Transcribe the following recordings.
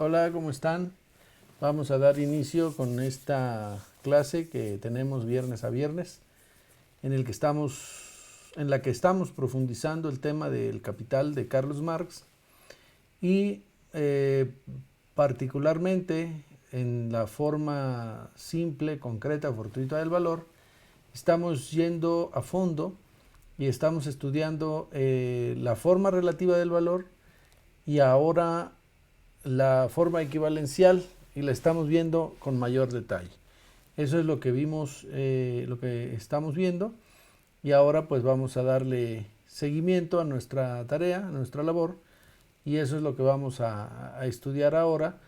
Hola, ¿cómo están? Vamos a dar inicio con esta clase que tenemos viernes a viernes, en la que estamos profundizando el tema del Capital de Carlos Marx y particularmente en la forma simple, concreta, fortuita del valor. Estamos yendo a fondo y estamos estudiando la forma relativa del valor y ahora la forma equivalencial, y la estamos viendo con mayor detalle. Eso es lo que vimos, lo que estamos viendo, y ahora pues vamos a darle seguimiento a nuestra tarea, a nuestra labor, y eso es lo que vamos a estudiar ahora,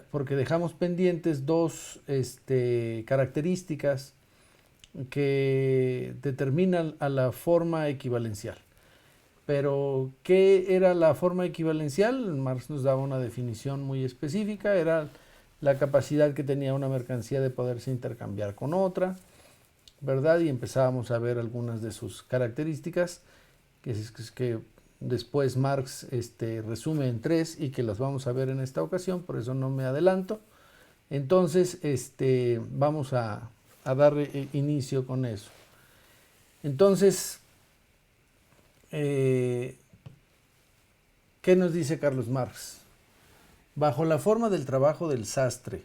porque dejamos pendientes dos características que determinan a la forma equivalencial. Pero, ¿qué era la forma equivalencial? Marx nos daba una definición muy específica, era la capacidad que tenía una mercancía de poderse intercambiar con otra, ¿verdad? Y empezábamos a ver algunas de sus características, que después Marx resume en tres y que las vamos a ver en esta ocasión, por eso no me adelanto. Entonces, vamos a dar inicio con eso. Entonces, ¿qué nos dice Carlos Marx? Bajo la forma del trabajo del sastre,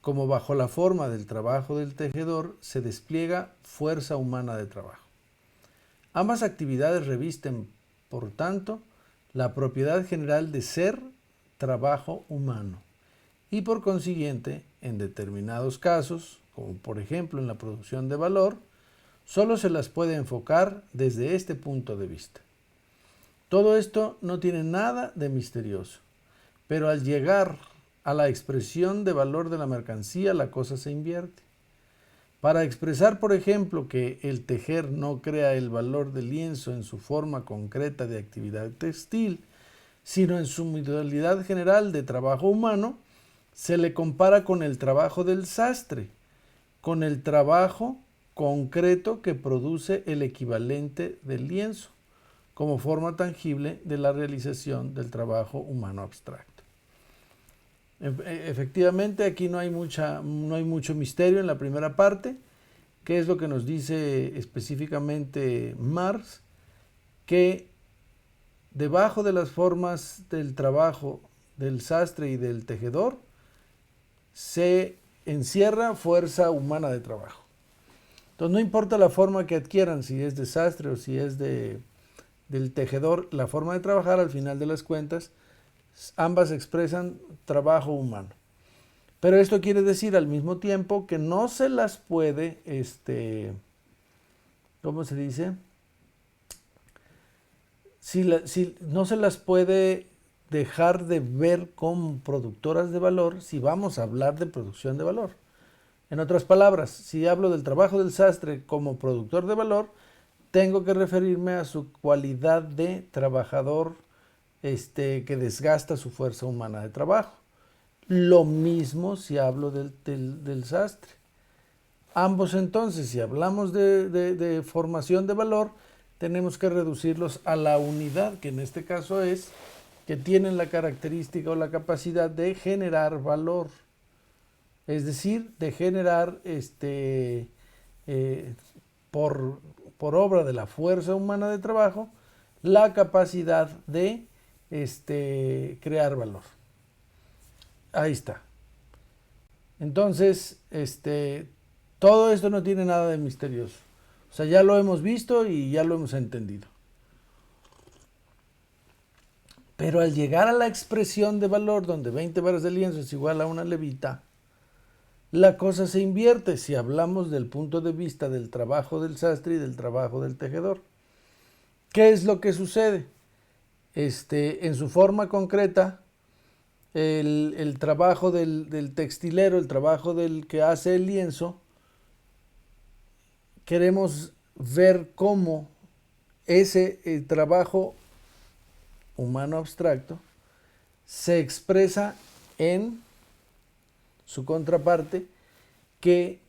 como bajo la forma del trabajo del tejedor, se despliega fuerza humana de trabajo. Ambas actividades revisten, por tanto, la propiedad general de ser trabajo humano y por consiguiente, en determinados casos, como por ejemplo en la producción de valor, solo se las puede enfocar desde este punto de vista. Todo esto no tiene nada de misterioso, pero al llegar a la expresión de valor de la mercancía, la cosa se invierte. Para expresar, por ejemplo, que el tejer no crea el valor del lienzo en su forma concreta de actividad textil, sino en su modalidad general de trabajo humano, se le compara con el trabajo del sastre, con el trabajo concreto que produce el equivalente del lienzo, como forma tangible de la realización del trabajo humano abstracto. Efectivamente, aquí no hay mucho misterio en la primera parte. ¿Qué es lo que nos dice específicamente Marx? Que debajo de las formas del trabajo del sastre y del tejedor se encierra fuerza humana de trabajo. Entonces no importa la forma que adquieran, si es de sastre o si es del tejedor, la forma de trabajar, al final de las cuentas, ambas expresan trabajo humano. Pero esto quiere decir al mismo tiempo que no se las puede, ¿cómo se dice? Si no se las puede dejar de ver como productoras de valor si vamos a hablar de producción de valor. En otras palabras, si hablo del trabajo del sastre como productor de valor, tengo que referirme a su cualidad de trabajador que desgasta su fuerza humana de trabajo. Lo mismo si hablo del sastre. Ambos entonces, si hablamos de formación de valor, tenemos que reducirlos a la unidad, que en este caso es que tienen la característica o la capacidad de generar valor. Es decir, de generar por obra de la fuerza humana de trabajo la capacidad de crear valor. Ahí está. Entonces, todo esto no tiene nada de misterioso. O sea, ya lo hemos visto y ya lo hemos entendido. Pero al llegar a la expresión de valor, donde 20 varas de lienzo es igual a una levita, la cosa se invierte si hablamos del punto de vista del trabajo del sastre y del trabajo del tejedor. ¿Qué es lo que sucede? En su forma concreta, el trabajo del textilero, el trabajo del que hace el lienzo, queremos ver cómo ese trabajo humano abstracto se expresa en su contraparte, que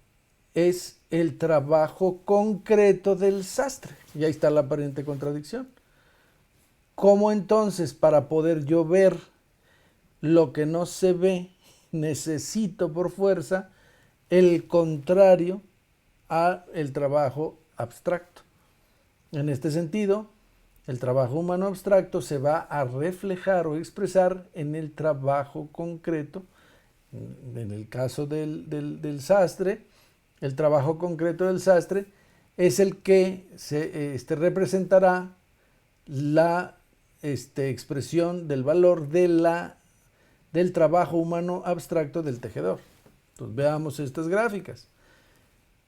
es el trabajo concreto del sastre. Y ahí está la aparente contradicción. ¿Cómo entonces, para poder yo ver lo que no se ve, necesito por fuerza el contrario a el trabajo abstracto. En este sentido, el trabajo humano abstracto se va a reflejar o expresar en el trabajo concreto. En el caso del sastre, el trabajo concreto del sastre es el que representará la expresión del valor del trabajo humano abstracto del tejedor. Entonces veamos estas gráficas.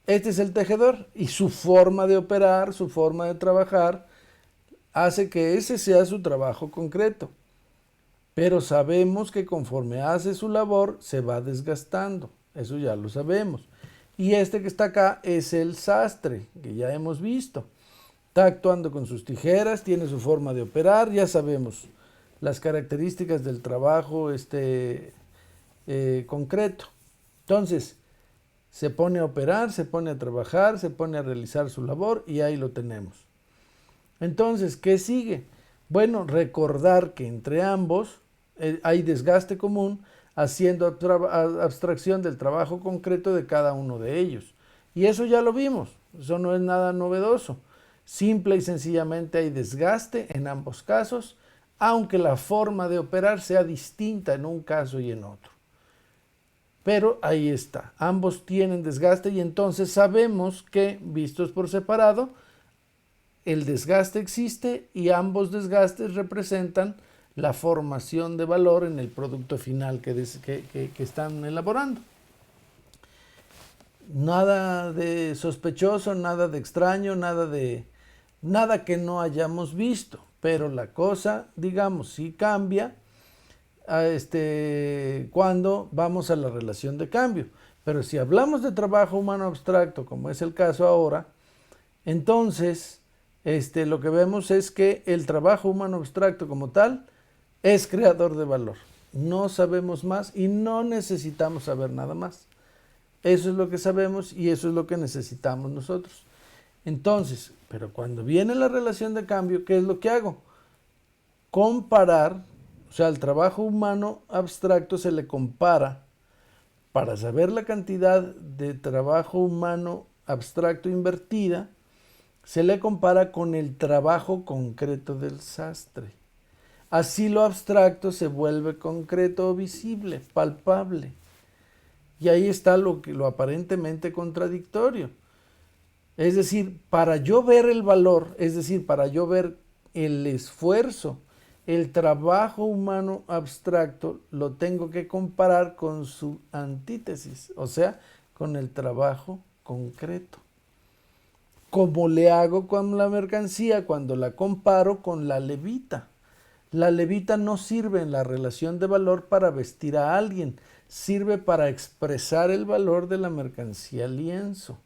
Este es el tejedor y su forma de operar, su forma de trabajar, hace que ese sea su trabajo concreto. Pero sabemos que conforme hace su labor se va desgastando, eso ya lo sabemos. Y este que está acá es el sastre, que ya hemos visto. Está actuando con sus tijeras, tiene su forma de operar, ya sabemos las características del trabajo concreto. Entonces, se pone a operar, se pone a trabajar, se pone a realizar su labor y ahí lo tenemos. Entonces, ¿qué sigue? Bueno, recordar que entre ambos hay desgaste común, haciendo abstracción del trabajo concreto de cada uno de ellos. Y eso ya lo vimos, eso no es nada novedoso. Simple y sencillamente hay desgaste en ambos casos, aunque la forma de operar sea distinta en un caso y en otro. Pero ahí está, ambos tienen desgaste y entonces sabemos que, vistos por separado, el desgaste existe y ambos desgastes representan la formación de valor en el producto final que están elaborando. Nada de sospechoso, nada de extraño, nada que no hayamos visto, pero la cosa, digamos, sí cambia cuando vamos a la relación de cambio. Pero si hablamos de trabajo humano abstracto, como es el caso ahora, entonces lo que vemos es que el trabajo humano abstracto como tal es creador de valor. No sabemos más y no necesitamos saber nada más. Eso es lo que sabemos y eso es lo que necesitamos nosotros. Entonces, pero cuando viene la relación de cambio, ¿qué es lo que hago? Comparar, o sea, al trabajo humano abstracto se le compara, para saber la cantidad de trabajo humano abstracto invertida, se le compara con el trabajo concreto del sastre. Así lo abstracto se vuelve concreto o visible, palpable. Y ahí está lo aparentemente contradictorio. Es decir, para yo ver el valor, es decir, para yo ver el esfuerzo, el trabajo humano abstracto, lo tengo que comparar con su antítesis, o sea, con el trabajo concreto. Como le hago con la mercancía cuando la comparo con la levita. La levita no sirve en la relación de valor para vestir a alguien, sirve para expresar el valor de la mercancía lienzo.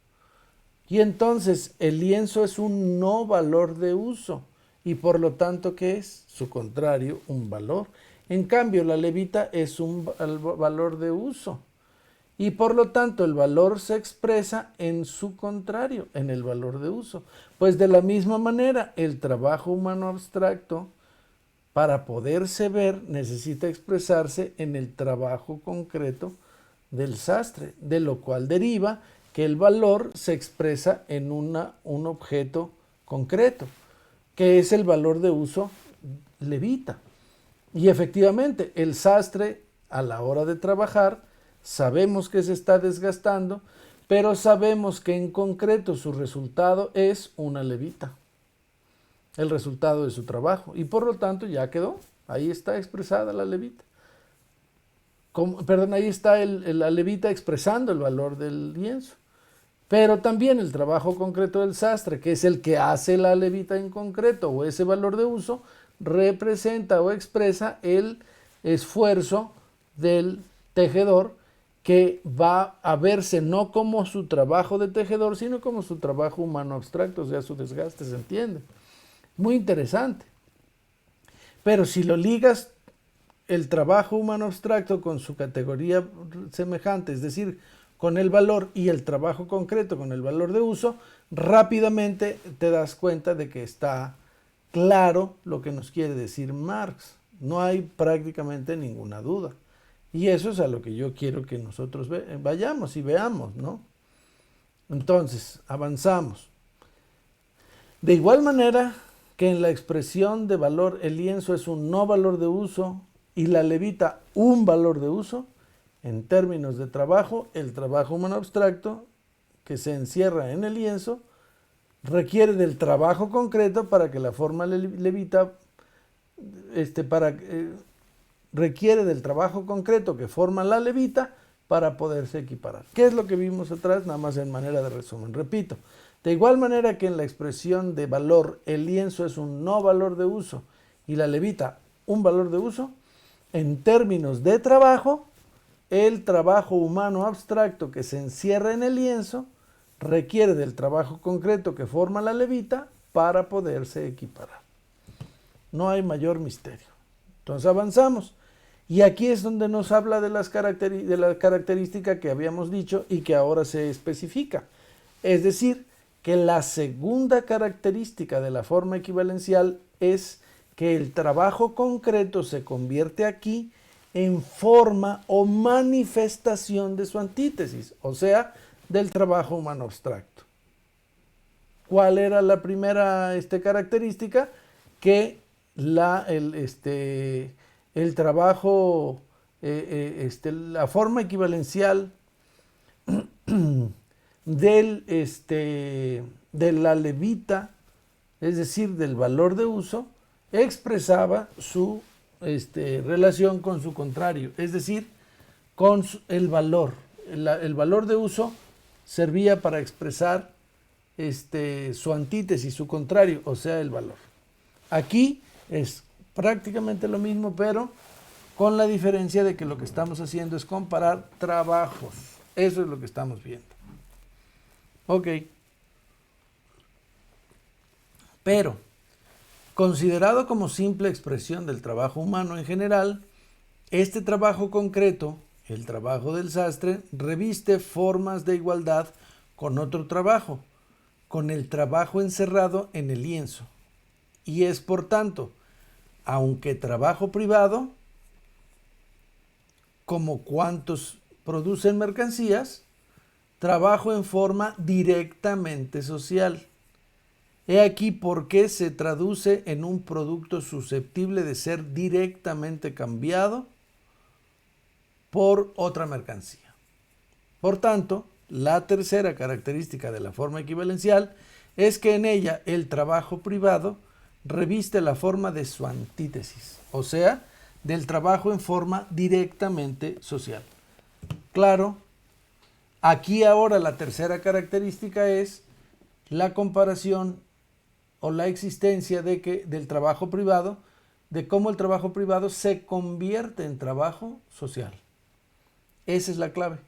Y entonces el lienzo es un no valor de uso y por lo tanto, ¿qué es? Su contrario, un valor. En cambio, la levita es un valor de uso y por lo tanto el valor se expresa en su contrario, en el valor de uso. Pues de la misma manera, el trabajo humano abstracto, para poderse ver, necesita expresarse en el trabajo concreto del sastre, de lo cual deriva que el valor se expresa en un objeto concreto, que es el valor de uso levita. Y efectivamente, el sastre, a la hora de trabajar, sabemos que se está desgastando, pero sabemos que en concreto su resultado es una levita, el resultado de su trabajo, y por lo tanto ya quedó, ahí está expresada la levita. Ahí está la levita expresando el valor del lienzo. Pero también el trabajo concreto del sastre, que es el que hace la levita en concreto o ese valor de uso, representa o expresa el esfuerzo del tejedor, que va a verse no como su trabajo de tejedor, sino como su trabajo humano abstracto, o sea, su desgaste, ¿se entiende? Muy interesante. Pero si lo ligas el trabajo humano abstracto con su categoría semejante, es decir, con el valor, y el trabajo concreto con el valor de uso, rápidamente te das cuenta de que está claro lo que nos quiere decir Marx. No hay prácticamente ninguna duda. Y eso es a lo que yo quiero que nosotros vayamos y veamos, ¿no? Entonces, avanzamos. De igual manera que en la expresión de valor el lienzo es un no valor de uso y la levita un valor de uso, en términos de trabajo, el trabajo humano abstracto que se encierra en el lienzo requiere del trabajo concreto para que la forma levita, requiere del trabajo concreto que forma la levita para poderse equiparar. ¿Qué es lo que vimos atrás? Nada más en manera de resumen. Repito, de igual manera que en la expresión de valor el lienzo es un no valor de uso y la levita un valor de uso, en términos de trabajo, el trabajo humano abstracto que se encierra en el lienzo requiere del trabajo concreto que forma la levita para poderse equiparar. No hay mayor misterio. Entonces avanzamos. Y aquí es donde nos habla de la característica que habíamos dicho y que ahora se especifica. Es decir, que la segunda característica de la forma equivalencial es que el trabajo concreto se convierte aquí en forma o manifestación de su antítesis, o sea, del trabajo humano abstracto. ¿Cuál era la primera característica? Que el trabajo, la forma equivalencial de la levita, es decir, del valor de uso, expresaba su relación con su contrario, es decir, con el valor. El valor de uso servía para expresar su antítesis, su contrario, o sea, el valor. Aquí es prácticamente lo mismo, pero con la diferencia de que lo que estamos haciendo es comparar trabajos. Eso es lo que estamos viendo. Ok. Pero, considerado como simple expresión del trabajo humano en general, este trabajo concreto, el trabajo del sastre, reviste formas de igualdad con otro trabajo, con el trabajo encerrado en el lienzo. Y es, por tanto, aunque trabajo privado, como cuantos producen mercancías, trabajo en forma directamente social. He aquí por qué se traduce en un producto susceptible de ser directamente cambiado por otra mercancía. Por tanto, la tercera característica de la forma equivalencial es que en ella el trabajo privado reviste la forma de su antítesis, o sea, del trabajo en forma directamente social. Claro, aquí ahora la tercera característica es la comparación o la existencia del trabajo privado, de cómo el trabajo privado se convierte en trabajo social. Esa es la clave.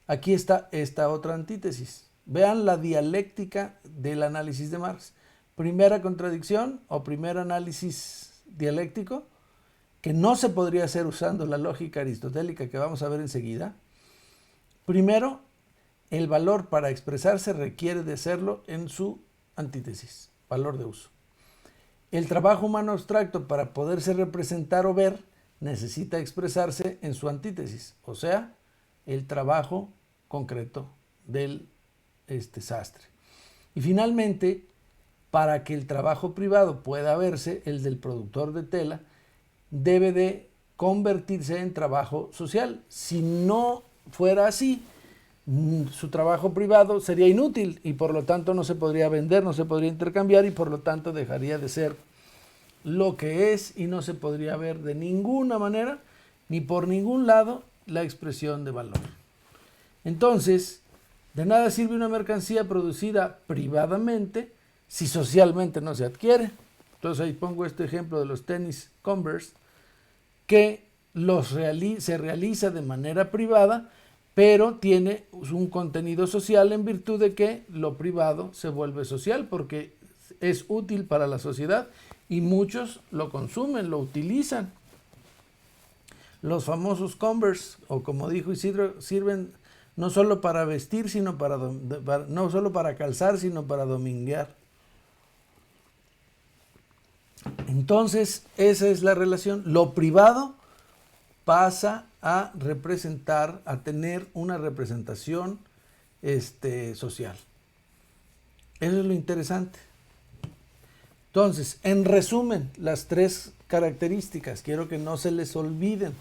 Aquí está esta otra antítesis. Vean la dialéctica del análisis de Marx. Primera contradicción o primer análisis dialéctico, que no se podría hacer usando la lógica aristotélica que vamos a ver enseguida. Primero, el valor para expresarse requiere de serlo en su antítesis, valor de uso. El trabajo humano abstracto, para poderse representar o ver, necesita expresarse en su antítesis, o sea, el trabajo concreto del sastre. Y finalmente, para que el trabajo privado pueda verse, el del productor de tela debe de convertirse en trabajo social. Si no fuera así, su trabajo privado sería inútil y por lo tanto no se podría vender, no se podría intercambiar y por lo tanto dejaría de ser lo que es y no se podría ver de ninguna manera ni por ningún lado la expresión de valor. Entonces, de nada sirve una mercancía producida privadamente si socialmente no se adquiere. Entonces ahí pongo este ejemplo de los tenis Converse, que se realiza de manera privada, pero tiene un contenido social en virtud de que lo privado se vuelve social porque es útil para la sociedad y muchos lo consumen, lo utilizan. Los famosos Converse, o como dijo Isidro, sirven no solo para vestir, sino no solo para calzar, sino para dominguear. Entonces, esa es la relación. Lo privado pasa a representar, a tener una representación social. Eso es lo interesante. Entonces, en resumen, las tres características, quiero que no se les olviden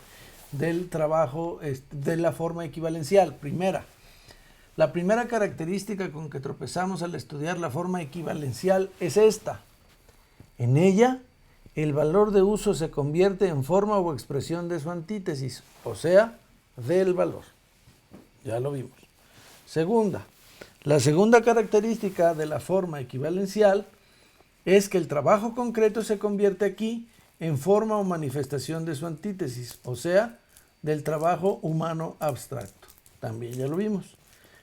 del trabajo de la forma equivalencial. La primera característica con que tropezamos al estudiar la forma equivalencial es esta. En ella, el valor de uso se convierte en forma o expresión de su antítesis, o sea, del valor. Ya lo vimos. La segunda característica de la forma equivalencial es que el trabajo concreto se convierte aquí en forma o manifestación de su antítesis, o sea, del trabajo humano abstracto. También ya lo vimos.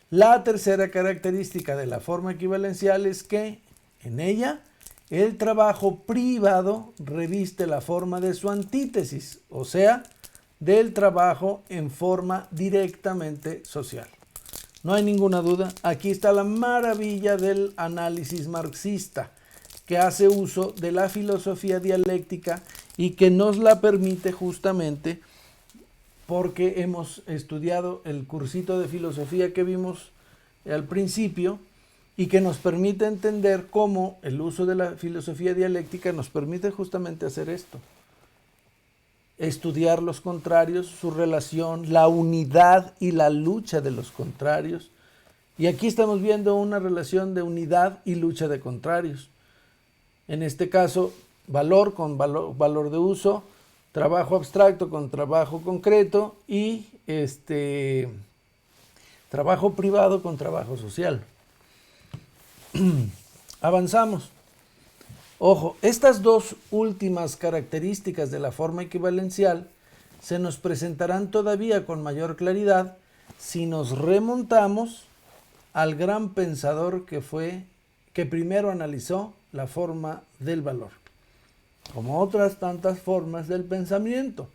La tercera característica de la forma equivalencial es que en ella el trabajo privado reviste la forma de su antítesis, o sea, del trabajo en forma directamente social. No hay ninguna duda, aquí está la maravilla del análisis marxista, que hace uso de la filosofía dialéctica y que nos la permite justamente porque hemos estudiado el cursito de filosofía que vimos al principio y que nos permite entender cómo el uso de la filosofía dialéctica nos permite justamente hacer esto. Estudiar los contrarios, su relación, la unidad y la lucha de los contrarios. Y aquí estamos viendo una relación de unidad y lucha de contrarios. En este caso, valor con valor de uso, trabajo abstracto con trabajo concreto y trabajo privado con trabajo social. Avanzamos. Ojo, estas dos últimas características de la forma equivalencial se nos presentarán todavía con mayor claridad si nos remontamos al gran pensador que primero analizó la forma del valor, como otras tantas formas del pensamiento,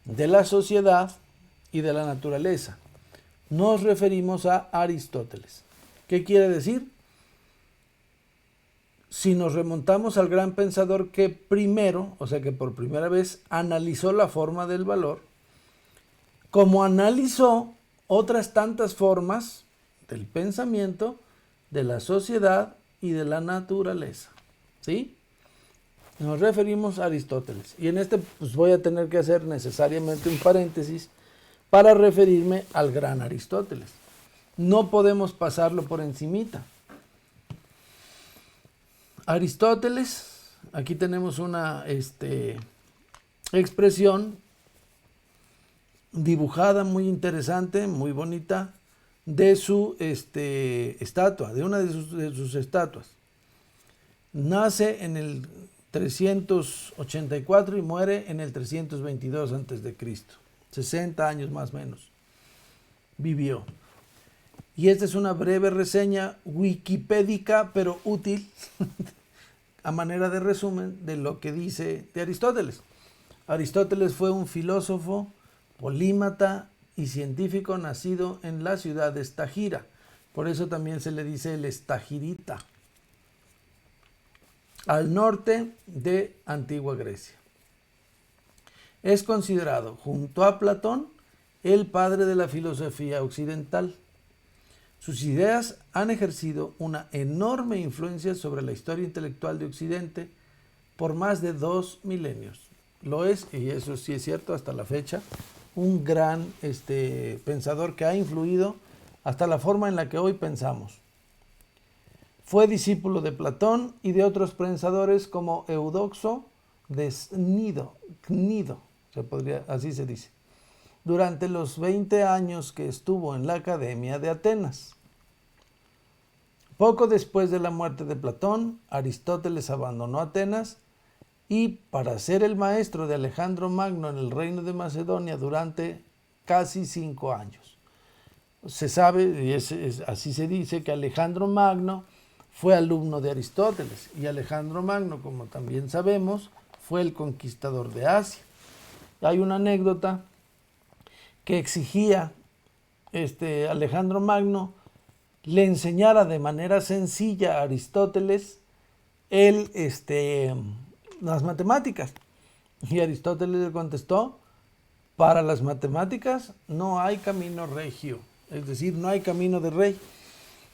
de la sociedad y de la naturaleza. Nos referimos a Aristóteles. ¿Qué quiere decir? Si nos remontamos al gran pensador que primero, o sea que por primera vez, analizó la forma del valor, como analizó otras tantas formas del pensamiento, de la sociedad y de la naturaleza. ¿Sí? Nos referimos a Aristóteles. Y en pues voy a tener que hacer necesariamente un paréntesis para referirme al gran Aristóteles. No podemos pasarlo por encimita. Aristóteles, aquí tenemos una expresión dibujada muy interesante, muy bonita, de su estatua, de una de sus estatuas. Nace en el 384 y muere en el 322 a.C. 60 años más o menos vivió. Y esta es una breve reseña wikipédica, pero útil, a manera de resumen de lo que dice de Aristóteles. Aristóteles fue un filósofo, polímata y científico nacido en la ciudad de Estagira. Por eso también se le dice el estagirita, al norte de Antigua Grecia. Es considerado, junto a Platón, el padre de la filosofía occidental. Sus ideas han ejercido una enorme influencia sobre la historia intelectual de Occidente por más de 2 milenios. Lo es, y eso sí es cierto hasta la fecha, un gran pensador que ha influido hasta la forma en la que hoy pensamos. Fue discípulo de Platón y de otros pensadores como Eudoxo de Cnido, así se dice, durante los 20 años que estuvo en la Academia de Atenas. Poco después de la muerte de Platón, Aristóteles abandonó Atenas y para ser el maestro de Alejandro Magno en el reino de Macedonia durante casi 5 años. Se sabe, y así se dice, que Alejandro Magno fue alumno de Aristóteles y Alejandro Magno, como también sabemos, fue el conquistador de Asia. Hay una anécdota que exigía Alejandro Magno le enseñara de manera sencilla a Aristóteles las matemáticas. Y Aristóteles le contestó, para las matemáticas no hay camino regio, es decir, no hay camino de rey.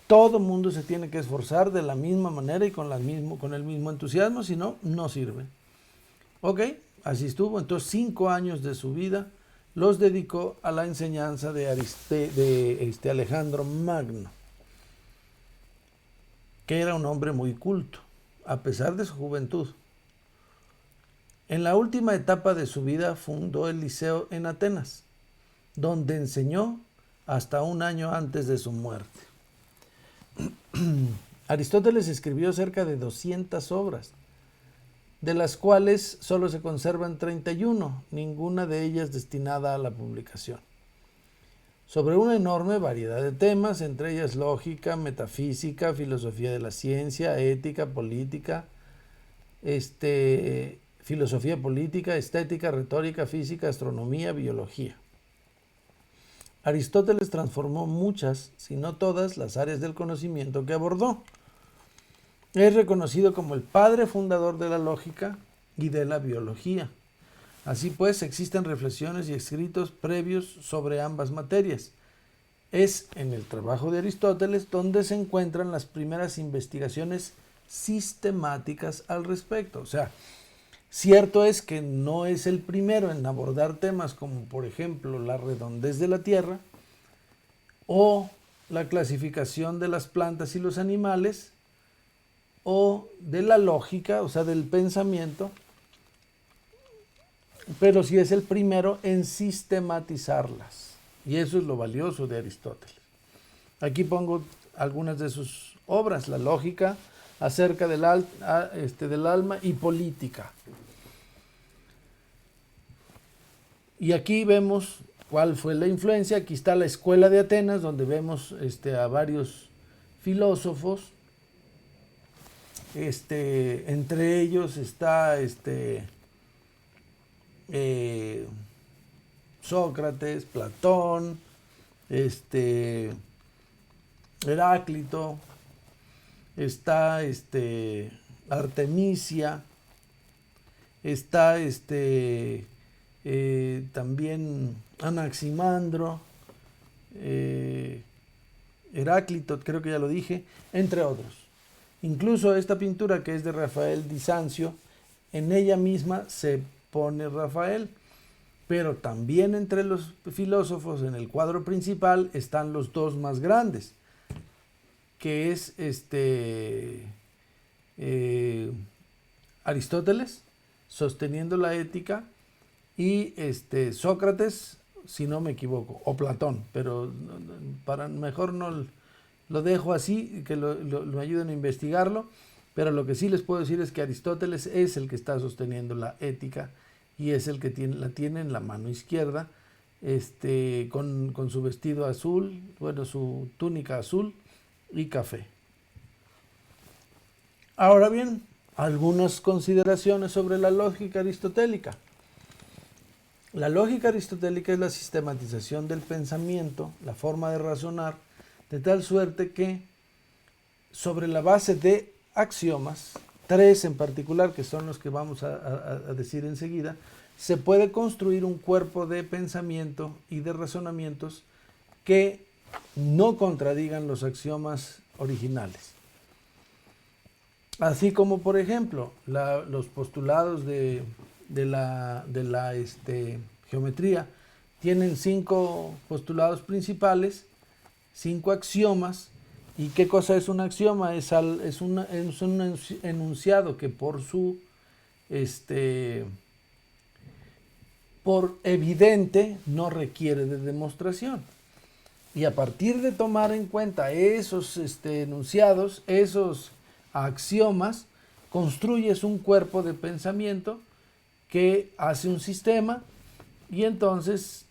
Todo mundo se tiene que esforzar de la misma manera y con el mismo entusiasmo, si no, no sirve. Ok, así estuvo. Entonces 5 años de su vida los dedicó a la enseñanza de Alejandro Magno, que era un hombre muy culto, a pesar de su juventud. En la última etapa de su vida fundó el Liceo en Atenas, donde enseñó hasta un año antes de su muerte. Aristóteles escribió cerca de 200 obras, de las cuales solo se conservan 31, ninguna de ellas destinada a la publicación, sobre una enorme variedad de temas, entre ellas lógica, metafísica, filosofía de la ciencia, ética, política, filosofía política, estética, retórica, física, astronomía, biología. Aristóteles transformó muchas, si no todas, las áreas del conocimiento que abordó. Es reconocido como el padre fundador de la lógica y de la biología. Así pues, existen reflexiones y escritos previos sobre ambas materias. Es en el trabajo de Aristóteles donde se encuentran las primeras investigaciones sistemáticas al respecto. O sea, cierto es que no es el primero en abordar temas como, por ejemplo, la redondez de la Tierra o la clasificación de las plantas y los animales o de la lógica, o sea, del pensamiento, pero sí es el primero en sistematizarlas. Y eso es lo valioso de Aristóteles. Aquí pongo algunas de sus obras, la lógica acerca del alma y política. Y aquí vemos cuál fue la influencia. Aquí está la Escuela de Atenas, donde vemos a varios filósofos. Entre ellos está Sócrates, Platón, Heráclito, está Artemisia, está también Anaximandro, Heráclito, creo que ya lo dije, entre otros. Incluso esta pintura, que es de Rafael di Sanzio, en ella misma se pone Rafael, pero también entre los filósofos en el cuadro principal están los dos más grandes, que es Aristóteles, sosteniendo la ética, y Sócrates, si no me equivoco, o Platón, pero para mejor no lo dejo así, que lo ayuden a investigarlo, pero lo que sí les puedo decir es que Aristóteles es el que está sosteniendo la ética y es el que la tiene en la mano izquierda, con su vestido azul, bueno, su túnica azul y café. Ahora bien, algunas consideraciones sobre la lógica aristotélica. La lógica aristotélica es la sistematización del pensamiento, la forma de razonar, de tal suerte que sobre la base de axiomas, 3 en particular, que son los que vamos a decir enseguida, se puede construir un cuerpo de pensamiento y de razonamientos que no contradigan los axiomas originales. Así como, por ejemplo, los postulados de la geometría tienen 5 postulados principales, 5 axiomas. ¿Y qué cosa es un axioma? Es un enunciado que por evidente no requiere de demostración. Y a partir de tomar en cuenta esos enunciados, esos axiomas, construyes un cuerpo de pensamiento que hace un sistema y entonces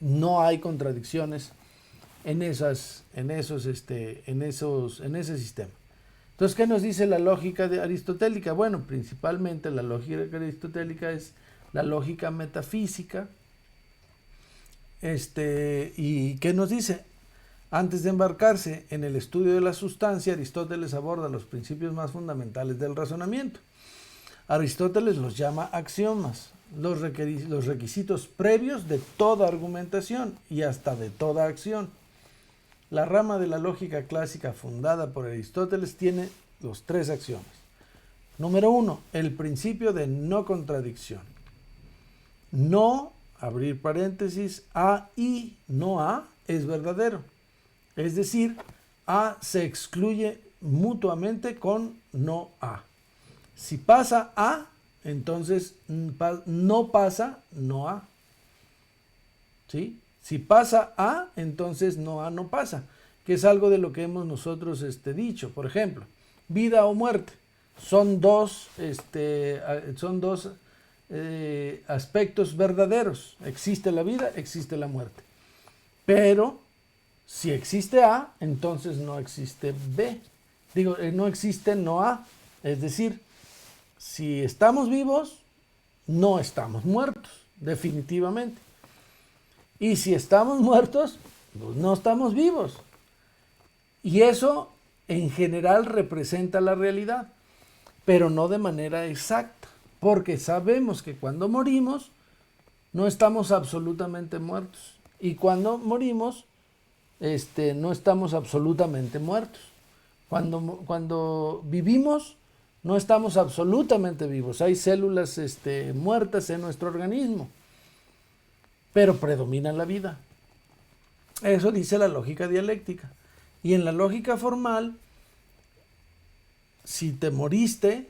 no hay contradicciones en ese sistema. Entonces, ¿qué nos dice la lógica aristotélica? Bueno, principalmente la lógica aristotélica es la lógica metafísica. ¿Y qué nos dice? Antes de embarcarse en el estudio de la sustancia, Aristóteles aborda los principios más fundamentales del razonamiento. Aristóteles los llama axiomas, los requisitos previos de toda argumentación y hasta de toda acción. La rama de la lógica clásica fundada por Aristóteles tiene los 3 axiomas. Número 1, el principio de no contradicción. No, abrir paréntesis, A y no A es verdadero. Es decir, A se excluye mutuamente con no A. Si pasa A, entonces no pasa no A. ¿Sí? Si pasa A, entonces no A no pasa, que es algo de lo que hemos nosotros dicho. Por ejemplo, vida o muerte. Son dos aspectos verdaderos. Existe la vida, existe la muerte. Pero si existe A, entonces no existe B. No existe no A. Es decir, si estamos vivos, no estamos muertos, definitivamente. Y si estamos muertos, pues no estamos vivos. Y eso en general representa la realidad, pero no de manera exacta, porque sabemos que cuando morimos no estamos absolutamente muertos y cuando morimos no estamos absolutamente muertos. Cuando vivimos no estamos absolutamente vivos, hay células muertas en nuestro organismo, pero predomina la vida. Eso dice la lógica dialéctica. Y en la lógica formal, si te moriste,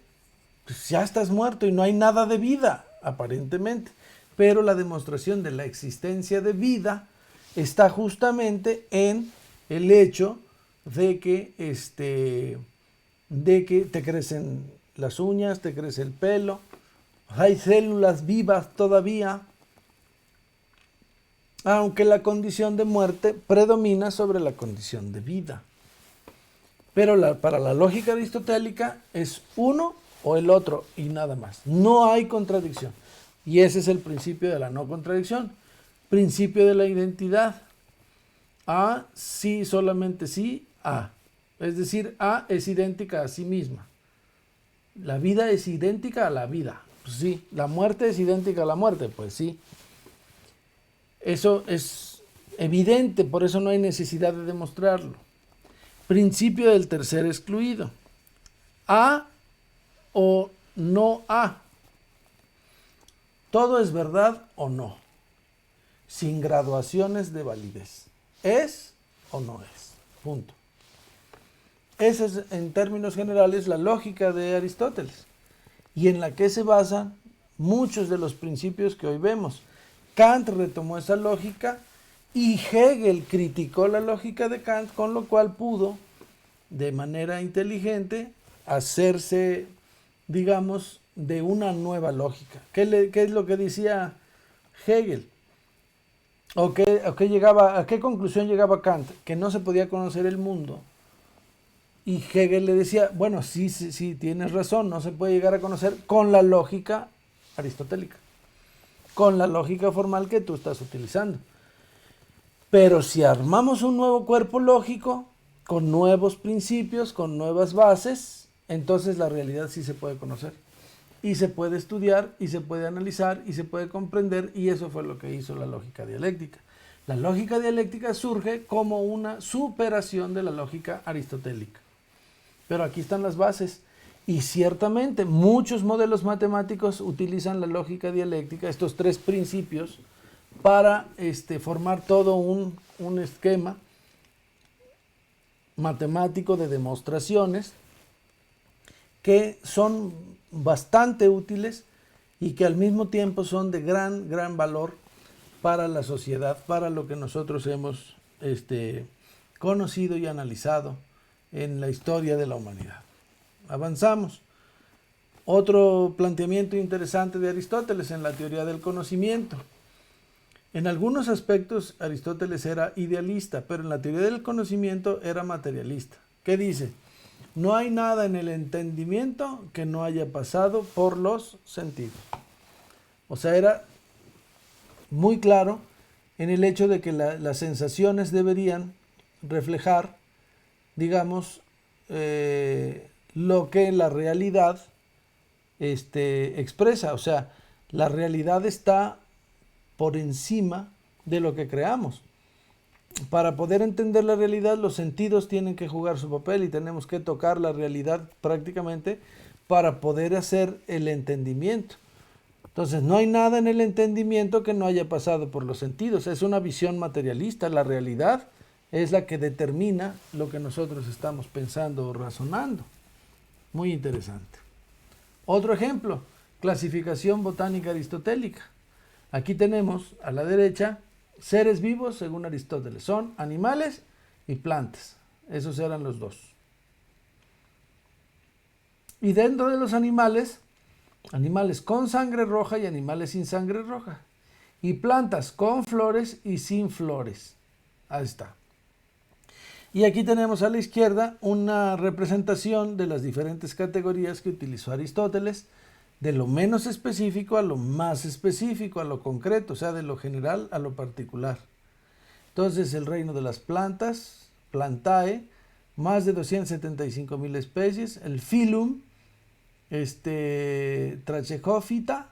pues ya estás muerto y no hay nada de vida, aparentemente. Pero la demostración de la existencia de vida está justamente en el hecho de que te crecen las uñas, te crece el pelo, hay células vivas todavía, aunque la condición de muerte predomina sobre la condición de vida. Pero para la lógica aristotélica es uno o el otro y nada más. No hay contradicción. Y ese es el principio de la no contradicción. Principio de la identidad. A, sí, solamente sí, A. Es decir, A es idéntica a sí misma. La vida es idéntica a la vida. Pues sí. La muerte es idéntica a la muerte. Pues sí. Eso es evidente, por eso no hay necesidad de demostrarlo. Principio del tercer excluido. A o no A. Todo es verdad o no, sin graduaciones de validez. ¿Es o no es? Punto. Esa es, en términos generales, la lógica de Aristóteles y en la que se basan muchos de los principios que hoy vemos. Kant retomó esa lógica y Hegel criticó la lógica de Kant, con lo cual pudo, de manera inteligente, hacerse, digamos, de una nueva lógica. ¿Qué es lo que decía Hegel? ¿A qué conclusión llegaba Kant? Que no se podía conocer el mundo. Y Hegel le decía, bueno, sí, tienes razón, no se puede llegar a conocer con la lógica aristotélica, con la lógica formal que tú estás utilizando. Pero si armamos un nuevo cuerpo lógico, con nuevos principios, con nuevas bases, entonces la realidad sí se puede conocer. Y se puede estudiar, y se puede analizar, y se puede comprender, y eso fue lo que hizo la lógica dialéctica. La lógica dialéctica surge como una superación de la lógica aristotélica. Pero aquí están las bases. Y ciertamente muchos modelos matemáticos utilizan la lógica dialéctica, estos 3 principios, para formar todo un esquema matemático de demostraciones que son bastante útiles y que al mismo tiempo son de gran valor para la sociedad, para lo que nosotros hemos conocido y analizado en la historia de la humanidad. Avanzamos. Otro planteamiento interesante de Aristóteles en la teoría del conocimiento. En algunos aspectos Aristóteles era idealista, pero en la teoría del conocimiento era materialista. ¿Qué dice? No hay nada en el entendimiento que no haya pasado por los sentidos. O sea, era muy claro en el hecho de que las sensaciones deberían reflejar, digamos, lo que la realidad expresa. O sea, la realidad está por encima de lo que creamos. Para poder entender la realidad, los sentidos tienen que jugar su papel y tenemos que tocar la realidad prácticamente para poder hacer el entendimiento. Entonces, no hay nada en el entendimiento que no haya pasado por los sentidos. Es una visión materialista. La realidad es la que determina lo que nosotros estamos pensando o razonando. Muy interesante. Otro ejemplo, clasificación botánica aristotélica. Aquí tenemos a la derecha seres vivos según Aristóteles. Son animales y plantas. Esos eran los dos. Y dentro de los animales, animales con sangre roja y animales sin sangre roja. Y plantas con flores y sin flores. Ahí está. Y aquí tenemos a la izquierda una representación de las diferentes categorías que utilizó Aristóteles, de lo menos específico a lo más específico, a lo concreto, o sea, de lo general a lo particular. Entonces, el reino de las plantas, Plantae, más de 275,000 especies. El filum, Trachyophyta,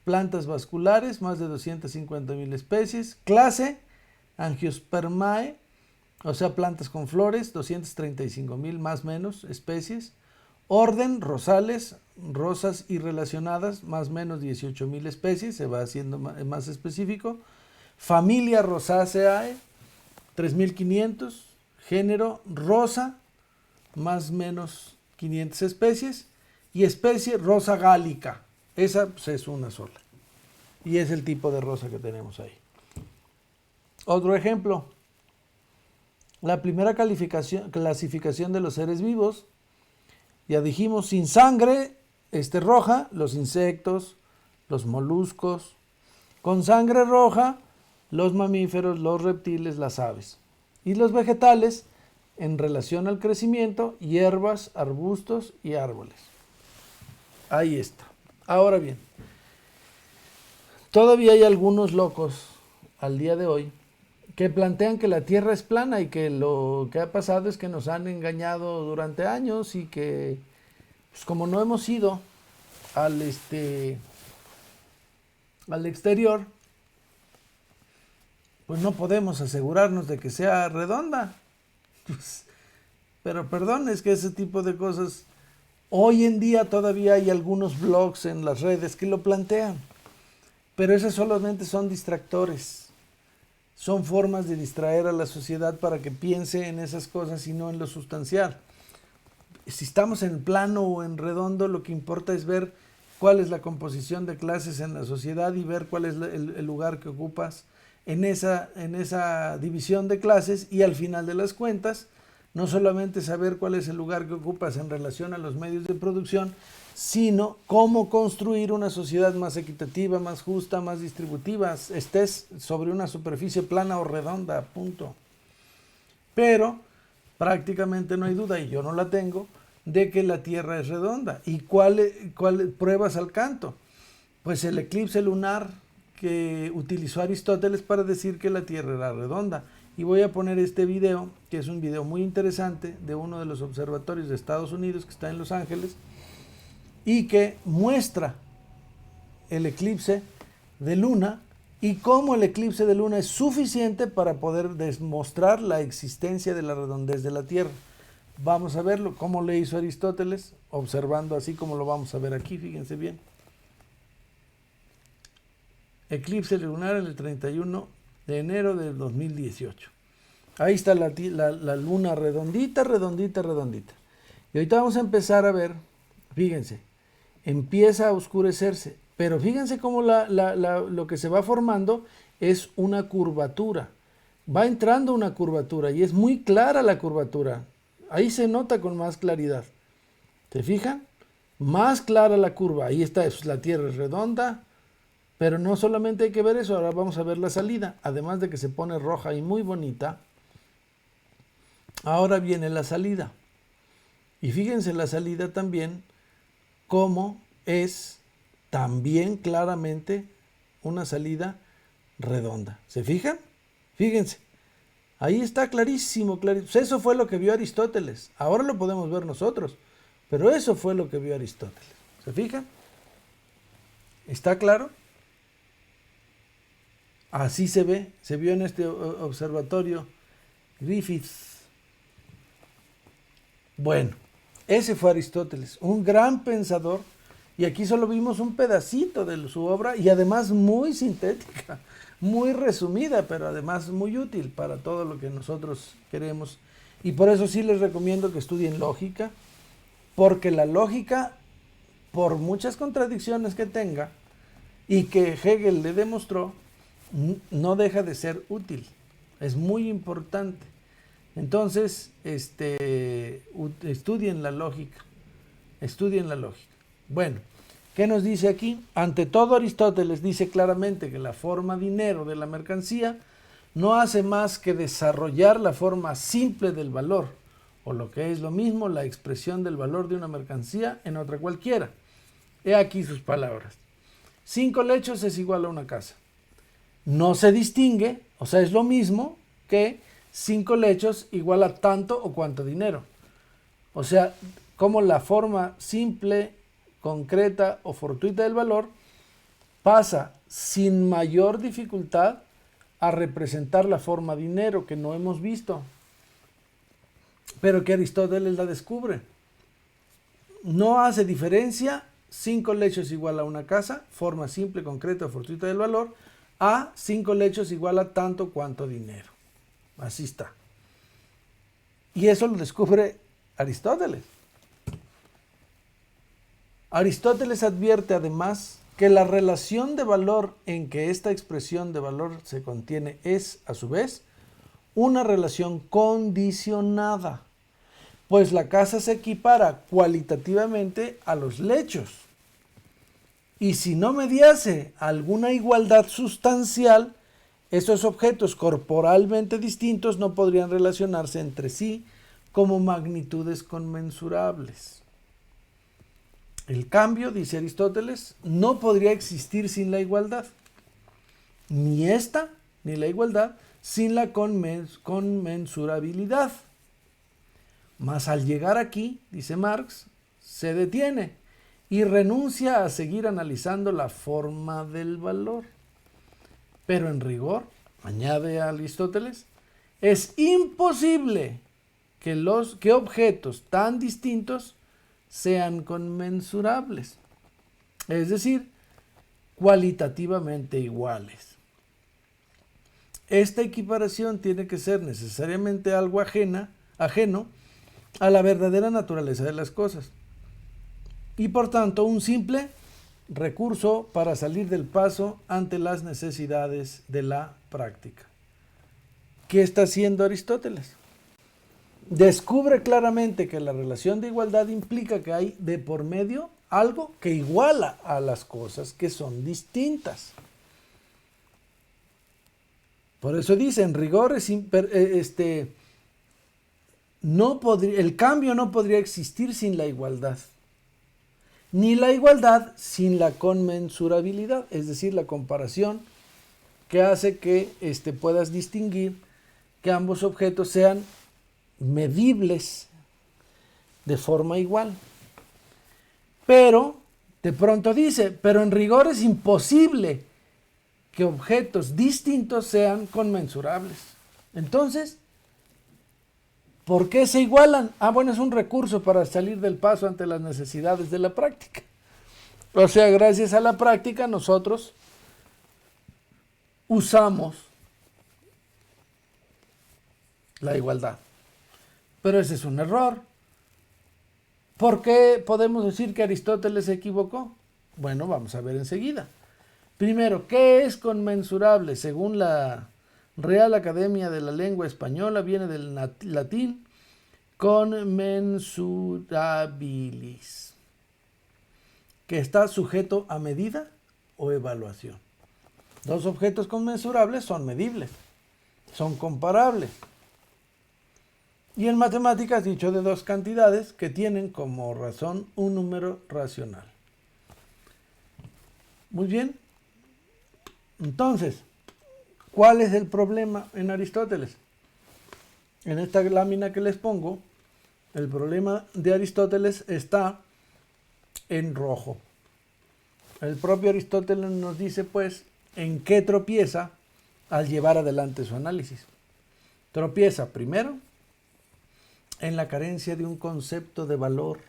plantas vasculares, más de 250,000 especies. Clase, Angiospermae, o sea, plantas con flores, 235,000 más o menos especies. Orden, rosales, rosas y relacionadas, más o menos 18,000 especies, se va haciendo más específico. Familia Rosaceae, 3,500. Género, rosa, más o menos 500 especies. Y especie, rosa gálica. Esa pues, es una sola. Y es el tipo de rosa que tenemos ahí. Otro ejemplo. La primera clasificación de los seres vivos. Ya dijimos, sin sangre, roja, los insectos, los moluscos. Con sangre roja, los mamíferos, los reptiles, las aves. Y los vegetales, en relación al crecimiento, hierbas, arbustos y árboles. Ahí está. Ahora bien, todavía hay algunos locos al día de hoy que plantean que la Tierra es plana y que lo que ha pasado es que nos han engañado durante años y que, pues como no hemos ido al exterior, pues no podemos asegurarnos de que sea redonda. Pues, pero perdón, es que ese tipo de cosas, hoy en día todavía hay algunos blogs en las redes que lo plantean, pero esos solamente son distractores. Son formas de distraer a la sociedad para que piense en esas cosas y no en lo sustancial. Si estamos en plano o en redondo, lo que importa es ver cuál es la composición de clases en la sociedad y ver cuál es el lugar que ocupas en esa división de clases, y al final de las cuentas, no solamente saber cuál es el lugar que ocupas en relación a los medios de producción, sino cómo construir una sociedad más equitativa, más justa, más distributiva, estés sobre una superficie plana o redonda, punto. Pero prácticamente no hay duda, y yo no la tengo, de que la Tierra es redonda. ¿Y cuál pruebas al canto? Pues el eclipse lunar que utilizó Aristóteles para decir que la Tierra era redonda. Y voy a poner este video, que es un video muy interesante de uno de los observatorios de Estados Unidos que está en Los Ángeles y que muestra el eclipse de luna y cómo el eclipse de luna es suficiente para poder demostrar la existencia de la redondez de la Tierra. Vamos a verlo, cómo le hizo Aristóteles, observando así como lo vamos a ver aquí, fíjense bien. Eclipse lunar el 31 de enero del 2018. Ahí está la luna redondita, redondita, redondita. Y ahorita vamos a empezar a ver, fíjense, empieza a oscurecerse, pero fíjense cómo lo que se va formando es una curvatura. Va entrando una curvatura y es muy clara la curvatura. Ahí se nota con más claridad. ¿Se fijan? Más clara la curva. Ahí está, la Tierra es redonda. Pero no solamente hay que ver eso, ahora vamos a ver la salida. Además de que se pone roja y muy bonita, ahora viene la salida. Y fíjense la salida también, cómo es también claramente una salida redonda. ¿Se fijan? Fíjense. Ahí está clarísimo, clarísimo. Pues eso fue lo que vio Aristóteles. Ahora lo podemos ver nosotros. Pero eso fue lo que vio Aristóteles. ¿Se fijan? ¿Está claro? Así se vio en este observatorio Griffiths. Bueno, ese fue Aristóteles, un gran pensador, y aquí solo vimos un pedacito de su obra y además muy sintética, muy resumida, pero además muy útil para todo lo que nosotros queremos. Y por eso sí les recomiendo que estudien lógica, porque la lógica, por muchas contradicciones que tenga y que Hegel le demostró, no deja de ser útil, es muy importante. Entonces, estudien la lógica, estudien la lógica. Bueno, ¿qué nos dice aquí? Ante todo, Aristóteles dice claramente que la forma dinero de la mercancía no hace más que desarrollar la forma simple del valor, o lo que es lo mismo, la expresión del valor de una mercancía en otra cualquiera. He aquí sus palabras. 5 lechos es igual a una casa. No se distingue, o sea, es lo mismo que 5 lechos igual a tanto o cuanto dinero. O sea, como la forma simple, concreta o fortuita del valor pasa sin mayor dificultad a representar la forma dinero que no hemos visto, pero que Aristóteles la descubre. No hace diferencia 5 lechos igual a una casa, forma simple, concreta o fortuita del valor, a 5 lechos igual a tanto cuanto dinero. Así está. Y eso lo descubre Aristóteles. Aristóteles advierte además que la relación de valor en que esta expresión de valor se contiene es, a su vez, una relación condicionada, pues la casa se equipara cualitativamente a los lechos. Y si no mediase alguna igualdad sustancial, estos objetos corporalmente distintos no podrían relacionarse entre sí como magnitudes conmensurables. El cambio, dice Aristóteles, no podría existir sin la igualdad. Ni esta, ni la igualdad, sin la conmensurabilidad. Mas al llegar aquí, dice Marx, se detiene y renuncia a seguir analizando la forma del valor. Pero en rigor, añade Aristóteles, es imposible que objetos tan distintos sean conmensurables, es decir, cualitativamente iguales. Esta equiparación tiene que ser necesariamente algo ajeno a la verdadera naturaleza de las cosas y por tanto un simple recurso para salir del paso ante las necesidades de la práctica. ¿Qué está haciendo Aristóteles? Descubre claramente que la relación de igualdad implica que hay de por medio algo que iguala a las cosas que son distintas. Por eso dice, en rigor el cambio no podría existir sin la igualdad, ni la igualdad sin la conmensurabilidad, es decir, la comparación que hace que puedas distinguir que ambos objetos sean medibles de forma igual. Pero de pronto dice, pero en rigor es imposible que objetos distintos sean conmensurables. Entonces, ¿por qué se igualan? Bueno, es un recurso para salir del paso ante las necesidades de la práctica. O sea, gracias a la práctica nosotros usamos la igualdad. Pero ese es un error. ¿Por qué podemos decir que Aristóteles se equivocó? Bueno, vamos a ver enseguida. Primero, ¿qué es conmensurable? Según la Real Academia de la Lengua Española, viene del latín conmensurabilis, que está sujeto a medida o evaluación. Dos objetos conmensurables son medibles, son comparables. Y en matemáticas, dicho de dos cantidades que tienen como razón un número racional. Muy bien. Entonces, ¿cuál es el problema en Aristóteles? En esta lámina que les pongo, el problema de Aristóteles está en rojo. El propio Aristóteles nos dice, pues, en qué tropieza al llevar adelante su análisis. Tropieza, primero, en la carencia de un concepto de valor.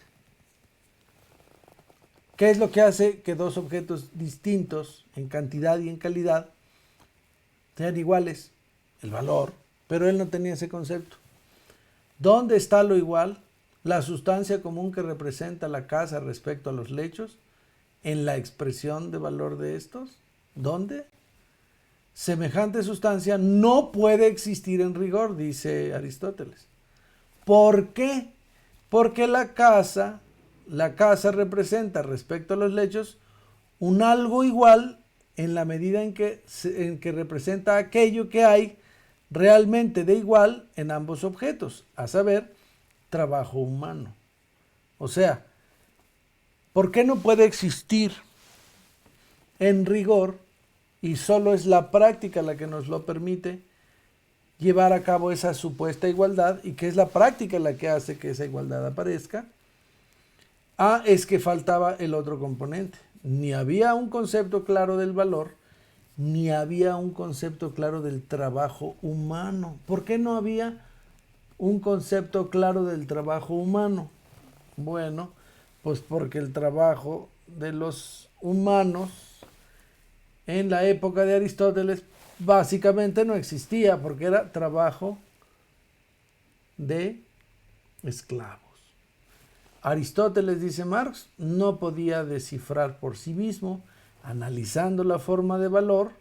¿Qué es lo que hace que dos objetos distintos en cantidad y en calidad sean iguales? El valor, pero él no tenía ese concepto. ¿Dónde está lo igual? La sustancia común que representa la casa respecto a los lechos, en la expresión de valor de estos. ¿Dónde? Semejante sustancia no puede existir en rigor, dice Aristóteles. ¿Por qué? Porque la casa representa respecto a los lechos un algo igual en la medida en que representa aquello que hay realmente de igual en ambos objetos, a saber, trabajo humano. O sea, ¿por qué no puede existir en rigor y solo es la práctica la que nos lo permite llevar a cabo esa supuesta igualdad y que es la práctica la que hace que esa igualdad aparezca? Es que faltaba el otro componente. Ni había un concepto claro del valor, ni había un concepto claro del trabajo humano. ¿Por qué no había un concepto claro del trabajo humano? Bueno, pues porque el trabajo de los humanos en la época de Aristóteles básicamente no existía, porque era trabajo de esclavos. Aristóteles, dice Marx, no podía descifrar por sí mismo, analizando la forma de valor,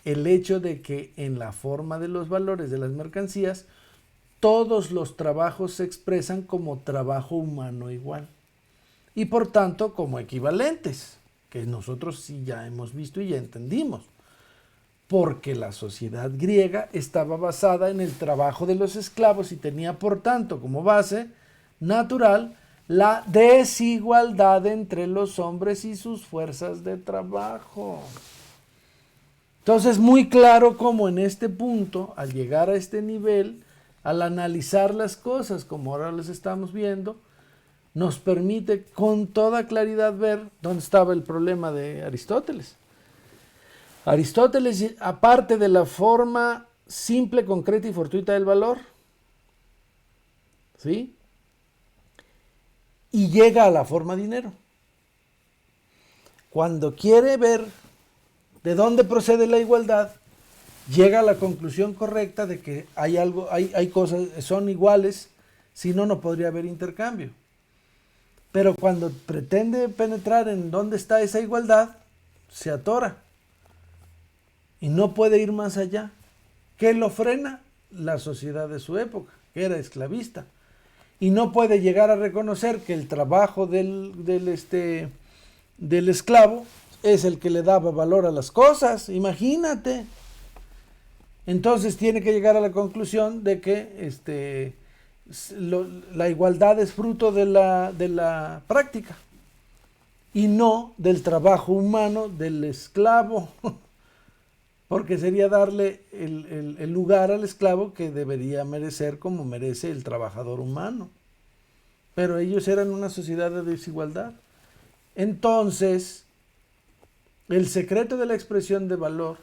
el hecho de que en la forma de los valores de las mercancías, todos los trabajos se expresan como trabajo humano igual y por tanto como equivalentes, que nosotros sí ya hemos visto y ya entendimos, porque la sociedad griega estaba basada en el trabajo de los esclavos y tenía por tanto como base natural la desigualdad entre los hombres y sus fuerzas de trabajo. Entonces, muy claro cómo en este punto, al llegar a este nivel, al analizar las cosas como ahora las estamos viendo, nos permite con toda claridad ver dónde estaba el problema de Aristóteles. Aristóteles, aparte de la forma simple, concreta y fortuita del valor, ¿sí?, y llega a la forma dinero. Cuando quiere ver de dónde procede la igualdad, llega a la conclusión correcta de que hay cosas que son iguales, si no, no podría haber intercambio. Pero cuando pretende penetrar en dónde está esa igualdad, se atora y no puede ir más allá. ¿Qué lo frena? La sociedad de su época, que era esclavista. Y no puede llegar a reconocer que el trabajo del esclavo es el que le daba valor a las cosas. Imagínate. Entonces tiene que llegar a la conclusión de que la igualdad es fruto de la práctica y no del trabajo humano del esclavo, porque sería darle el lugar al esclavo que debería merecer como merece el trabajador humano. Pero ellos eran una sociedad de desigualdad. Entonces, el secreto de la expresión de valor,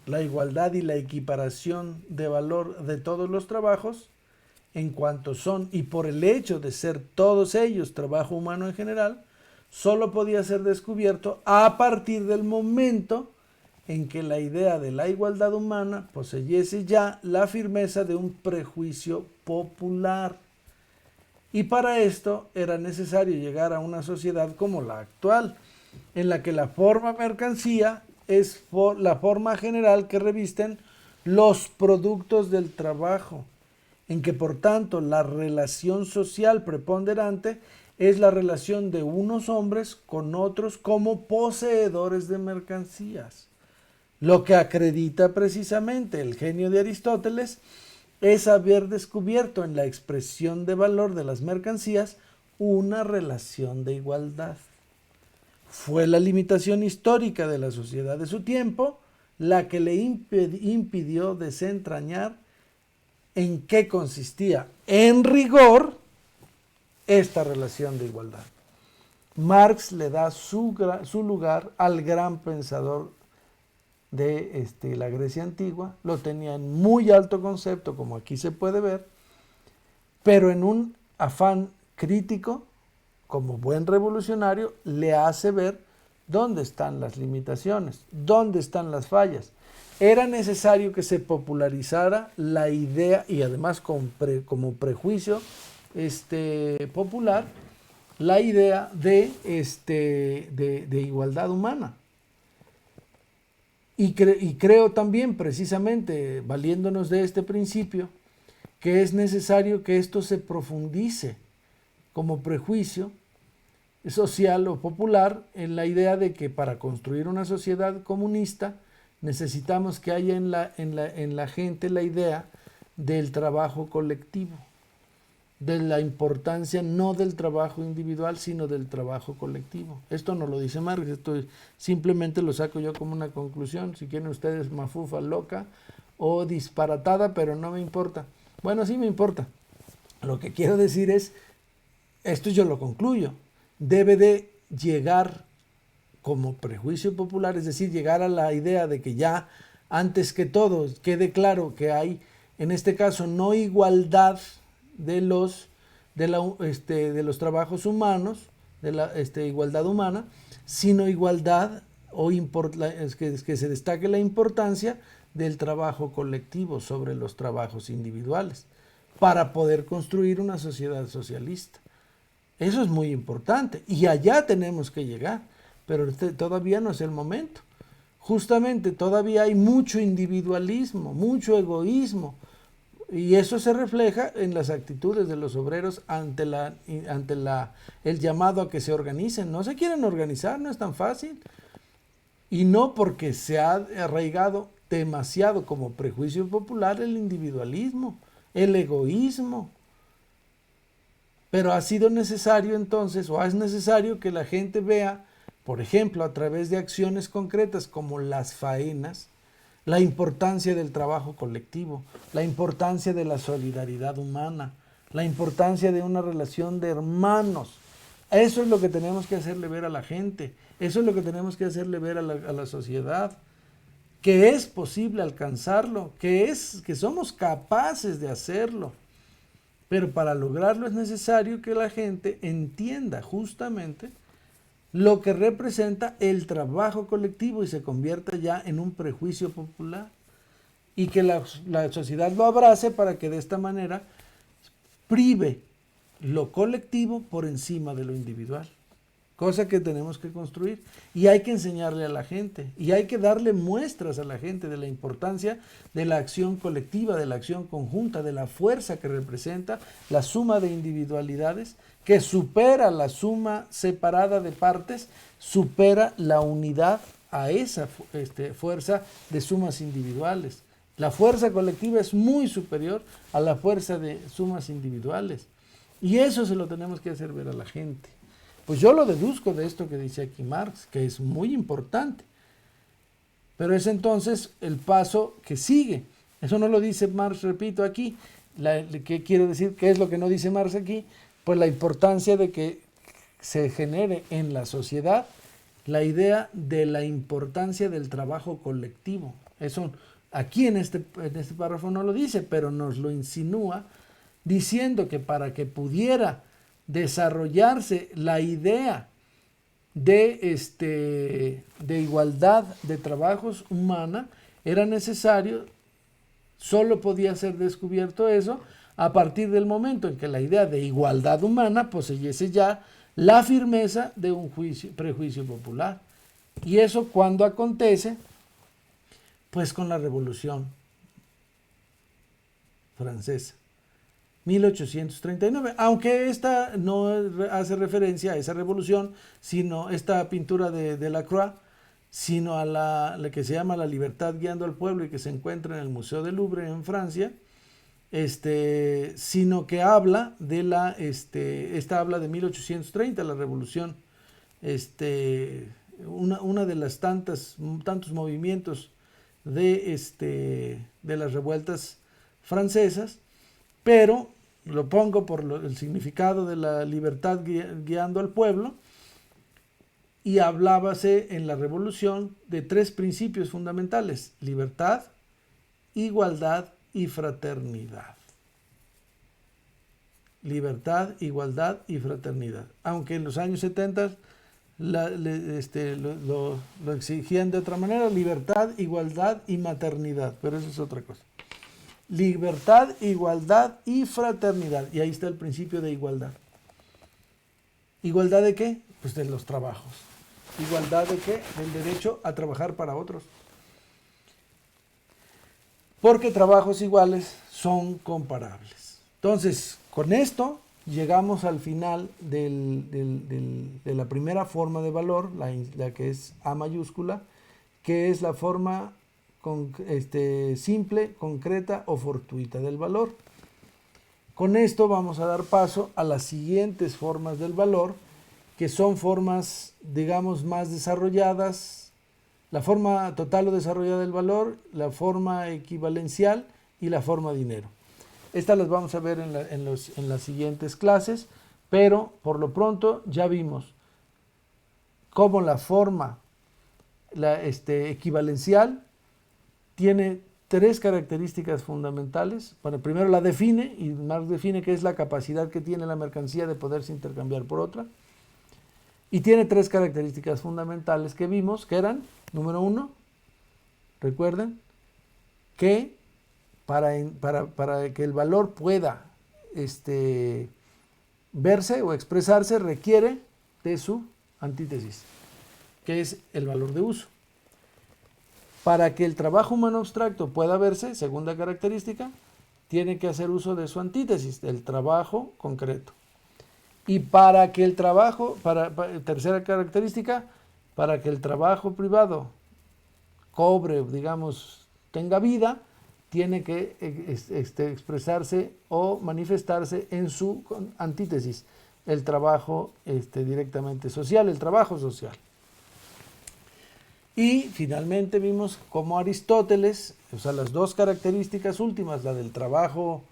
la igualdad y la equiparación de valor de todos los trabajos, en cuanto son y por el hecho de ser todos ellos trabajo humano en general, solo podía ser descubierto a partir del momento en que la idea de la igualdad humana poseyese ya la firmeza de un prejuicio popular. Y para esto era necesario llegar a una sociedad como la actual, en la que la forma mercancía es la forma general que revisten los productos del trabajo, en que por tanto la relación social preponderante es la relación de unos hombres con otros como poseedores de mercancías. Lo que acredita precisamente el genio de Aristóteles es haber descubierto en la expresión de valor de las mercancías una relación de igualdad. Fue la limitación histórica de la sociedad de su tiempo la que le impidió desentrañar en qué consistía en rigor esta relación de igualdad. Marx le da su lugar al gran pensador de la Grecia antigua, lo tenía en muy alto concepto, como aquí se puede ver, pero en un afán crítico, como buen revolucionario, le hace ver dónde están las limitaciones, dónde están las fallas. Era necesario que se popularizara la idea, y además como prejuicio popular, la idea de igualdad humana. Y creo también, precisamente, valiéndonos de este principio, que es necesario que esto se profundice como prejuicio social o popular en la idea de que para construir una sociedad comunista necesitamos que haya en la gente la idea del trabajo colectivo, de la importancia no del trabajo individual, sino del trabajo colectivo. Esto no lo dice Marx, esto simplemente lo saco yo como una conclusión. Si quieren ustedes, mafufa, loca o disparatada, pero no me importa. Bueno, sí me importa. Lo que quiero decir es, esto yo lo concluyo, debe de llegar como prejuicio popular, es decir, llegar a la idea de que ya antes que todo quede claro que hay, en este caso, no igualdad de los trabajos humanos, de la igualdad humana, sino igualdad o que se destaque la importancia del trabajo colectivo sobre los trabajos individuales para poder construir una sociedad socialista. Eso es muy importante y allá tenemos que llegar, pero todavía no es el momento. Justamente todavía hay mucho individualismo, mucho egoísmo, y eso se refleja en las actitudes de los obreros ante el llamado a que se organicen. No se quieren organizar, no es tan fácil. Y no porque se ha arraigado demasiado como prejuicio popular el individualismo, el egoísmo. Pero ha sido necesario entonces, o es necesario que la gente vea, por ejemplo, a través de acciones concretas como las faenas, la importancia del trabajo colectivo, la importancia de la solidaridad humana, la importancia de una relación de hermanos. Eso es lo que tenemos que hacerle ver a la gente, eso es lo que tenemos que hacerle ver a la sociedad, que es posible alcanzarlo, que somos capaces de hacerlo. Pero para lograrlo es necesario que la gente entienda justamente lo que representa el trabajo colectivo y se convierta ya en un prejuicio popular y que la sociedad lo abrace para que de esta manera prive lo colectivo por encima de lo individual, cosa que tenemos que construir y hay que enseñarle a la gente y hay que darle muestras a la gente de la importancia de la acción colectiva, de la acción conjunta, de la fuerza que representa la suma de individualidades que supera la suma separada de partes, supera la unidad a esa fuerza de sumas individuales. La fuerza colectiva es muy superior a la fuerza de sumas individuales. Y eso se lo tenemos que hacer ver a la gente. Pues yo lo deduzco de esto que dice aquí Marx, que es muy importante. Pero es entonces el paso que sigue. Eso no lo dice Marx, repito, aquí. ¿Qué quiero decir? ¿Qué es lo que no dice Marx aquí? Pues la importancia de que se genere en la sociedad la idea de la importancia del trabajo colectivo. Eso aquí en este párrafo no lo dice, pero nos lo insinúa diciendo que para que pudiera desarrollarse la idea de igualdad de trabajos humana, era necesario, solo podía ser descubierto eso a partir del momento en que la idea de igualdad humana poseyese ya la firmeza de un prejuicio popular. Y eso cuando acontece, pues con la Revolución Francesa, 1839, aunque esta no hace referencia a esa revolución, sino esta pintura de Delacroix, sino a la que se llama La libertad guiando al pueblo y que se encuentra en el Museo del Louvre en Francia, sino que habla de esta habla de 1830, la revolución, una de las tantos movimientos de las revueltas francesas, pero lo pongo por el significado de la libertad guiando al pueblo, y hablábase en la revolución de 3 principios fundamentales: libertad, igualdad y fraternidad. Libertad, igualdad y fraternidad. Aunque en los años 70 lo exigían de otra manera: libertad, igualdad y maternidad, pero eso es otra cosa. Libertad, igualdad y fraternidad. Y ahí está el principio de igualdad. ¿Igualdad de qué? Pues de los trabajos. ¿Igualdad de qué? Del derecho a trabajar para otros. Porque trabajos iguales son comparables. Entonces, con esto llegamos al final de la primera forma de valor, la que es A mayúscula, que es la forma simple, concreta o fortuita del valor. Con esto vamos a dar paso a las siguientes formas del valor, que son formas, digamos, más desarrolladas: la forma total o desarrollada del valor, la forma equivalencial y la forma dinero. Estas las vamos a ver en las siguientes clases, pero por lo pronto ya vimos cómo la forma equivalencial tiene 3 características fundamentales. Bueno, primero la define, y Marx define que es la capacidad que tiene la mercancía de poderse intercambiar por otra. Y tiene 3 características fundamentales que vimos, que eran: número 1, recuerden, que para que el valor pueda verse o expresarse, requiere de su antítesis, que es el valor de uso. Para que el trabajo humano abstracto pueda verse, segunda característica, tiene que hacer uso de su antítesis, del trabajo concreto. Y para que el trabajo, tercera característica, para que el trabajo privado cobre, digamos, tenga vida, tiene que expresarse o manifestarse en su antítesis, el trabajo directamente social, el trabajo social. Y finalmente vimos cómo Aristóteles, o sea, las 2 características últimas, la del trabajo,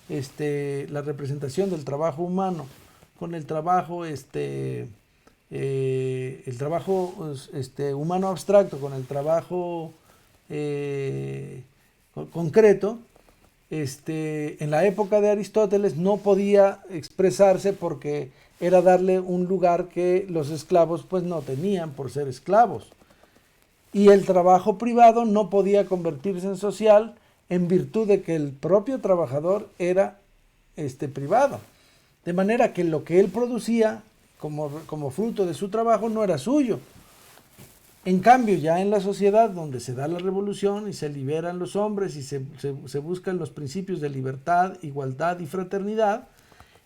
la representación del trabajo humano con el trabajo, humano abstracto, con el trabajo concreto, en la época de Aristóteles no podía expresarse porque era darle un lugar que los esclavos pues no tenían por ser esclavos. Y el trabajo privado no podía convertirse en social en virtud de que el propio trabajador era privado. De manera que lo que él producía como fruto de su trabajo no era suyo. En cambio, ya en la sociedad donde se da la revolución y se liberan los hombres y se buscan los principios de libertad, igualdad y fraternidad,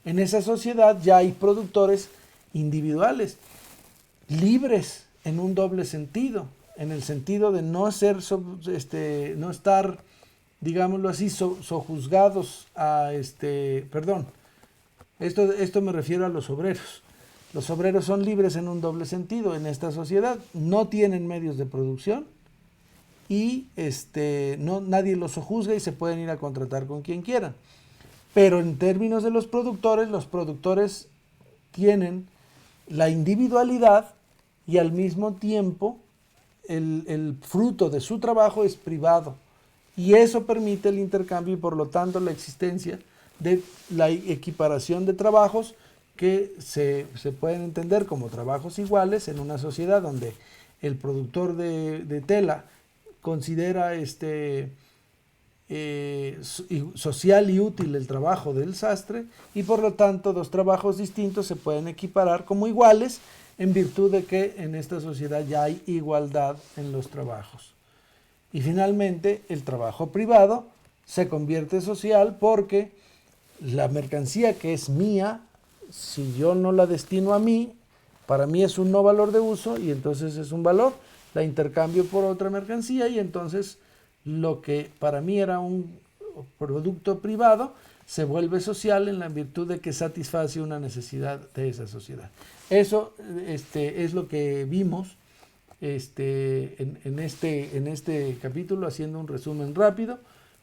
en esa sociedad ya hay productores individuales, libres en un doble sentido, en el sentido de no estar, digámoslo así, sojuzgados a Esto me refiero a los obreros. Los obreros son libres en un doble sentido en esta sociedad. No tienen medios de producción y nadie los sojuzga y se pueden ir a contratar con quien quieran. Pero en términos de los productores tienen la individualidad y al mismo tiempo el fruto de su trabajo es privado. Y eso permite el intercambio y por lo tanto la existencia de la equiparación de trabajos que se pueden entender como trabajos iguales en una sociedad donde el productor de tela considera social y útil el trabajo del sastre y por lo tanto 2 trabajos distintos se pueden equiparar como iguales en virtud de que en esta sociedad ya hay igualdad en los trabajos. Y finalmente el trabajo privado se convierte social porque la mercancía que es mía, si yo no la destino a mí, para mí es un no valor de uso y entonces es un valor, la intercambio por otra mercancía y entonces lo que para mí era un producto privado se vuelve social en la virtud de que satisface una necesidad de esa sociedad. Eso es lo que vimos en este capítulo, haciendo un resumen rápido,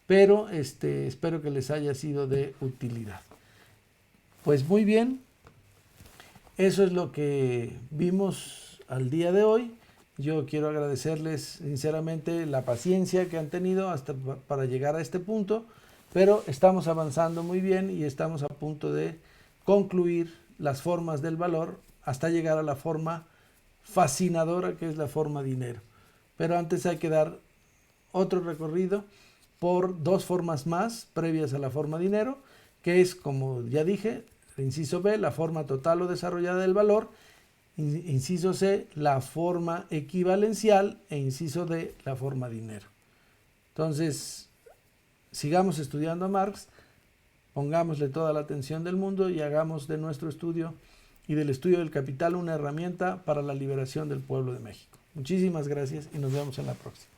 pero espero que les haya sido de utilidad. Pues muy bien, eso es lo que vimos al día de hoy. Yo quiero agradecerles sinceramente la paciencia que han tenido hasta para llegar a este punto, pero estamos avanzando muy bien y estamos a punto de concluir las formas del valor hasta llegar a la forma fascinadora que es la forma dinero. Pero antes hay que dar otro recorrido por dos formas más previas a la forma dinero, que es, como ya dije, inciso B, la forma total o desarrollada del valor, inciso C, la forma equivalencial, e inciso D, la forma dinero. Entonces, sigamos estudiando a Marx, pongámosle toda la atención del mundo y hagamos de nuestro estudio y del estudio del capital una herramienta para la liberación del pueblo de México. Muchísimas gracias y nos vemos en la próxima.